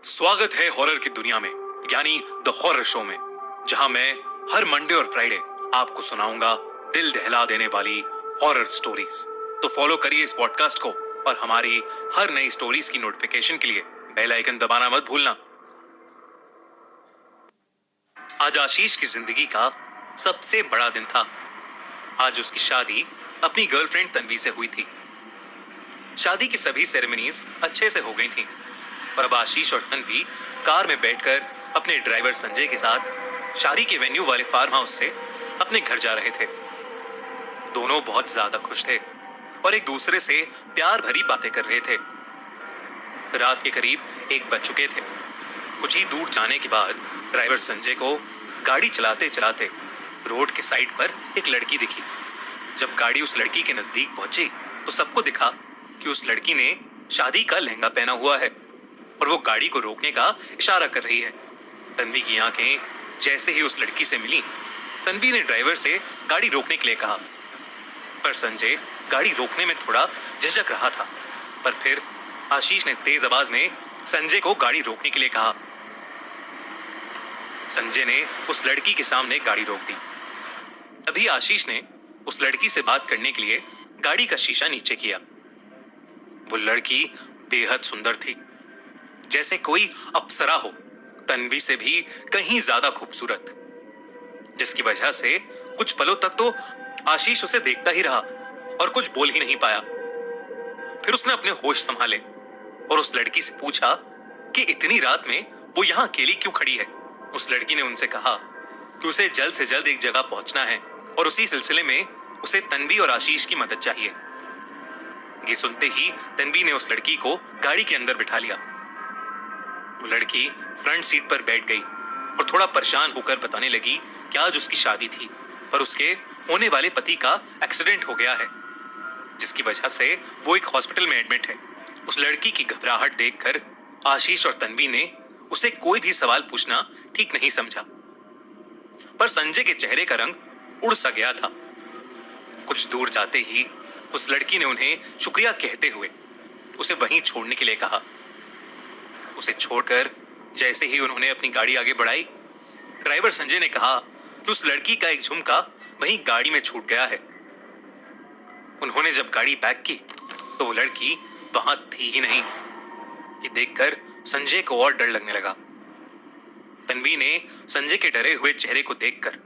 स्वागत है हॉरर की दुनिया में, यानी द हॉरर शो में, जहां मैं हर मंडे और फ्राइडे आपको सुनाऊंगा दिल दहला देने वाली हॉरर स्टोरीज। तो फॉलो करिए इस पॉडकास्ट को और हमारी हर नई स्टोरीज की नोटिफिकेशन के लिए बेल आइकन दबाना मत भूलना। आज आशीष की जिंदगी का सबसे बड़ा दिन था। आज उसकी शादी अपनी गर्लफ्रेंड तन्वी से हुई थी। शादी की सभी सेरेमनीज अच्छे से हो गई थी और अब आशीष और तन्वी कार में बैठकर अपने ड्राइवर संजय के साथ शादी के वेन्यू वाले फार्म हाउस से अपने घर जा रहे थे। दोनों बहुत ज्यादा खुश थे और एक दूसरे से प्यार भरी बातें कर रहे थे। रात के करीब 1 बज चुके थे। कुछ ही दूर जाने के बाद ड्राइवर संजय को गाड़ी चलाते चलाते रोड के साइड पर एक लड़की दिखी। जब गाड़ी उस लड़की के नजदीक पहुंची तो सबको दिखा कि उस लड़की ने शादी का लहंगा पहना हुआ है और वो गाड़ी को रोकने का इशारा कर रही है। तन्वी की आंखें जैसे ही उस लड़की से मिली, तन्वी ने ड्राइवर से गाड़ी रोकने के लिए कहा, पर संजय गाड़ी रोकने में थोड़ा झिझक रहा था। पर फिर आशीष ने तेज आवाज में संजय को गाड़ी रोकने के लिए कहा। संजय ने उस लड़की के सामने गाड़ी रोक दी। अभी आशीष ने उस लड़की से बात करने के लिए गाड़ी का शीशा नीचे किया। वो लड़की बेहद सुंदर थी, जैसे कोई अप्सरा हो, तन्वी से भी कहीं ज्यादा खूबसूरत, जिसकी वजह से कुछ पलों तक तो आशीष उसे देखता ही रहा और कुछ बोल ही नहीं पाया। फिर उसने अपने होश संभाले और उस लड़की से पूछा कि इतनी रात में वो यहाँ अकेली क्यों खड़ी है। उस लड़की ने उनसे कहा कि उसे जल्द से जल्द एक जगह पहुंचना है और उसी सिलसिले में उसे तन्वी और आशीष की मदद चाहिए। ये सुनते ही तन्वी ने उस लड़की को गाड़ी के अंदर बिठा लिया। वो लड़की फ्रंट सीट पर बैठ गई और थोड़ा परेशान होकर बताने लगी कि आज उसकी शादी थी, पर उसके होने वाले पति का एक्सीडेंट हो गया है, जिसकी वजह से वो एक हॉस्पिटल में एडमिट है। उस लड़की की घबराहट देखकर आशीष और तन्वी ने उसे कोई भी सवाल पूछना ठीक नहीं समझा, पर संजय के चेहरे का रंग उड़ सा गया था। कुछ दूर जाते ही उस लड़की ने उन्हें शुक्रिया कहते हुए उसे वहीं छोड़ने के लिए कहा। उसे छोड़कर जैसे ही उन्होंने अपनी गाड़ी आगे बढ़ाई, ड्राइवर संजय ने कहा कि उस लड़की का एक झुमका वहीं गाड़ी में छूट गया है। उन्होंने जब गाड़ी पैक की तो वो लड़की वहां थी ही नहीं। ये देखकर संजय को और डर लगने लगा। तन्वी ने संजय के डरे हुए चेहरे को देखकर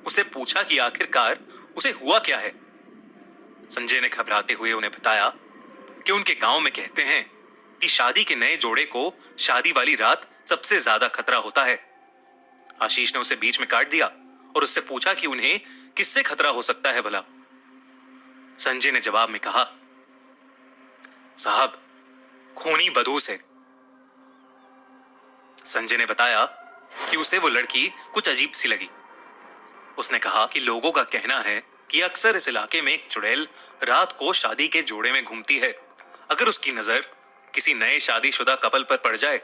उसे पूछा कि आखिरकार उसे हुआ क्या है। संजय ने घबराते हुए उन्हें बताया कि उनके गांव में कहते हैं कि शादी के नए जोड़े को शादी वाली रात सबसे ज्यादा खतरा होता है। आशीष ने उसे बीच में काट दिया और उससे पूछा कि उन्हें किससे खतरा हो सकता है भला। संजय ने जवाब में कहा, साहब, खूनी वधू से। संजय ने बताया कि उसे वो लड़की कुछ अजीब सी लगी। उसने कहा कि लोगों का कहना है कि अक्सर इस इलाके में एक चुड़ैल रात को शादी के जोड़े में घूमती है। अगर उसकी नजर किसी नए शादीशुदा कपल पर पड़ जाए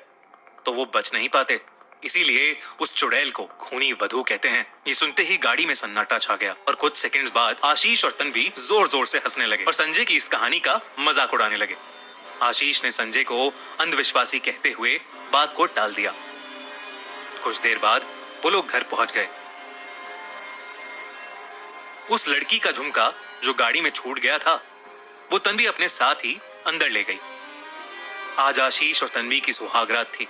तो वो बच नहीं पाते, इसीलिए उस चुड़ैल को खूनी वधू कहते हैं। ये सुनते ही गाड़ी में सन्नाटा छा गया और कुछ सेकंड्स बाद आशीष और तन्वी जोर जोर से हंसने लगे और संजय की इस कहानी का मजाक उड़ाने लगे। आशीष ने संजय को अंधविश्वासी कहते हुए बात को टाल दिया। कुछ देर बाद वो लोग घर पहुंच गए। उस लड़की का झुमका जो गाड़ी में छूट गया था, वो तन्वी अपने साथ ही अंदर ले गई। आज आशीष और तन्वी की सुहागरात थी,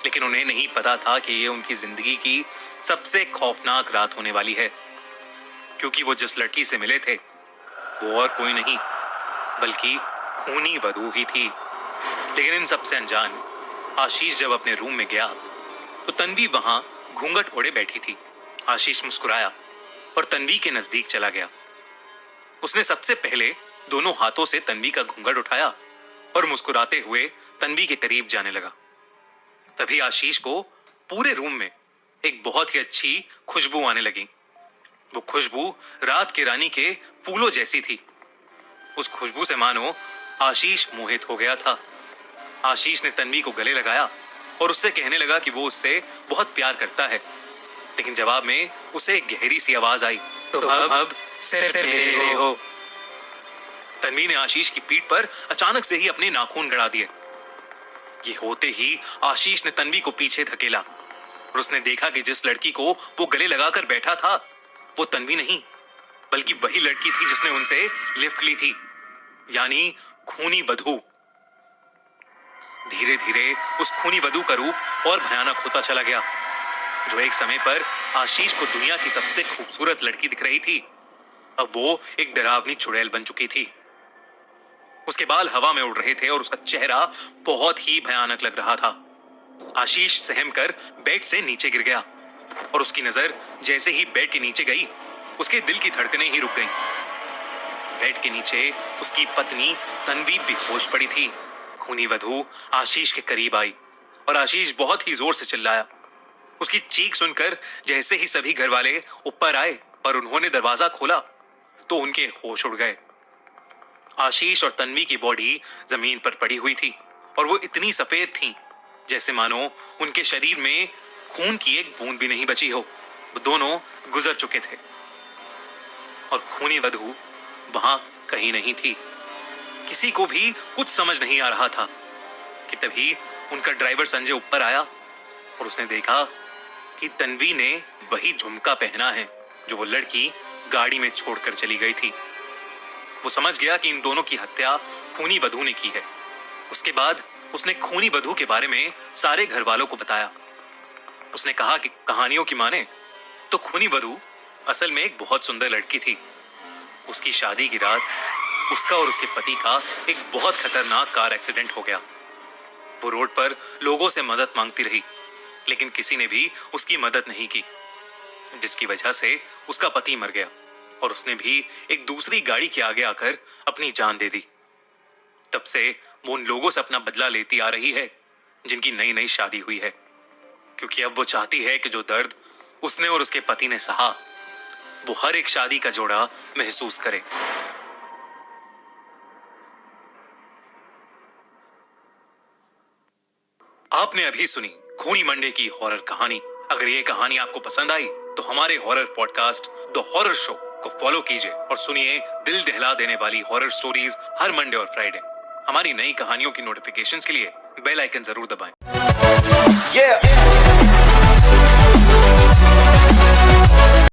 लेकिन उन्हें नहीं पता था कि ये उनकी जिंदगी की सबसे खौफनाक रात होने वाली है, क्योंकि वो जिस लड़की से मिले थे वो और कोई नहीं बल्कि खूनी वधू ही थी। लेकिन इन सबसे अनजान आशीष जब अपने रूम में गया तो तन्वी वहां घूंघट ओढ़े बैठी थी। आशीष मुस्कुराया और तन्वी के नजदीक चला गया। उसने सबसे पहले दोनों हाथों से तन्वी का घूंघट उठाया और मुस्कुराते हुए तन्वी के करीब जाने लगा। तभी आशीष को पूरे रूम में एक बहुत ही अच्छी खुशबू आने लगी। वो खुशबू रात के रानी के फूलों जैसी थी। उस खुशबू से मानो आशीष मोहित हो गया था। आशीष ने तन्वी को गले लगाया और उससे कहने लगा कि वो उससे बहुत प्यार करता है, लेकिन जवाब में उसे एक गहरी सी आवाज आई, तो अब सिर्फ मेरे हो। तन्वी ने आशीष की पीठ पर अचानक से ही अपने नाखून गड़ा दिए। ये होते ही आशीष ने तन्वी को पीछे धकेला और उसने देखा कि जिस लड़की को वो गले लगाकर बैठा था वो तन्वी नहीं बल्कि वही लड़की थी जिसने उनसे लिफ्ट ली थी, यानी खूनी वधू। धीरे धीरे उस खूनी वधू का रूप और भयानक होता चला गया। जो एक समय पर आशीष को दुनिया की सबसे खूबसूरत लड़की दिख रही थी, अब वो एक डरावनी चुड़ैल बन चुकी थी। उसके बाल हवा में उड़ रहे थे और उसका चेहरा बहुत ही भयानक लग रहा था। आशीष सहम कर बेड से नीचे गिर गया और उसकी नजर जैसे ही बेड के नीचे गई, उसके दिल की धड़कनें ही रुक गईं। बेड के नीचे उसकी पत्नी तन्वी बेहोश पड़ी थी। खूनी वधू आशीष के करीब आई और आशीष बहुत ही जोर से चिल्लाया। उसकी चीख सुनकर जैसे ही सभी घर वाले ऊपर आए पर उन्होंने दरवाजा खोला तो उनके होश उड़ गए। आशीष और तन्वी की बॉडी जमीन पर पड़ी हुई थी और वो इतनी सफेद थी जैसे मानो उनके शरीर में खून की एक बूंद भी नहीं बची हो। वो दोनों गुजर चुके थे और खूनी वधू वहां कहीं नहीं थी। किसी को भी कुछ समझ नहीं आ रहा था कि तभी उनका ड्राइवर संजय ऊपर आया और उसने देखा कि तन्वी ने वही झुमका पहना है जो वो लड़की गाड़ी में छोड़कर चली गई थी। वो समझ गया कि इन दोनों की हत्या खूनी वधू ने की है। उसके बाद उसने खूनी वधू के बारे में सारे घर वालों को बताया। उसने कहा कि कहानियों की माने तो खूनी वधू असल में एक बहुत सुंदर लड़की थी। उसकी शादी की रात उसका और उसके पति का एक बहुत खतरनाक कार एक्सीडेंट हो गया। वो रोड पर लोगों से मदद मांगती रही लेकिन किसी ने भी उसकी मदद नहीं की, जिसकी वजह से उसका पति मर गया और उसने भी एक दूसरी गाड़ी के आगे आकर अपनी जान दे दी। तब से वो उन लोगों से अपना बदला लेती आ रही है जिनकी नई नई शादी हुई है, क्योंकि अब वो चाहती है कि जो दर्द उसने और उसके पति ने सहा वो हर एक शादी का जोड़ा महसूस करे। आपने अभी सुनी खूनी मंडे की हॉरर कहानी। अगर ये कहानी आपको पसंद आई तो हमारे horror podcast the horror show को फॉलो कीजिए और सुनिए दिल दहला देने वाली हॉरर स्टोरीज हर मंडे और फ्राइडे। हमारी नई कहानियों की नोटिफिकेशंस के लिए बेल आइकन जरूर दबाएं।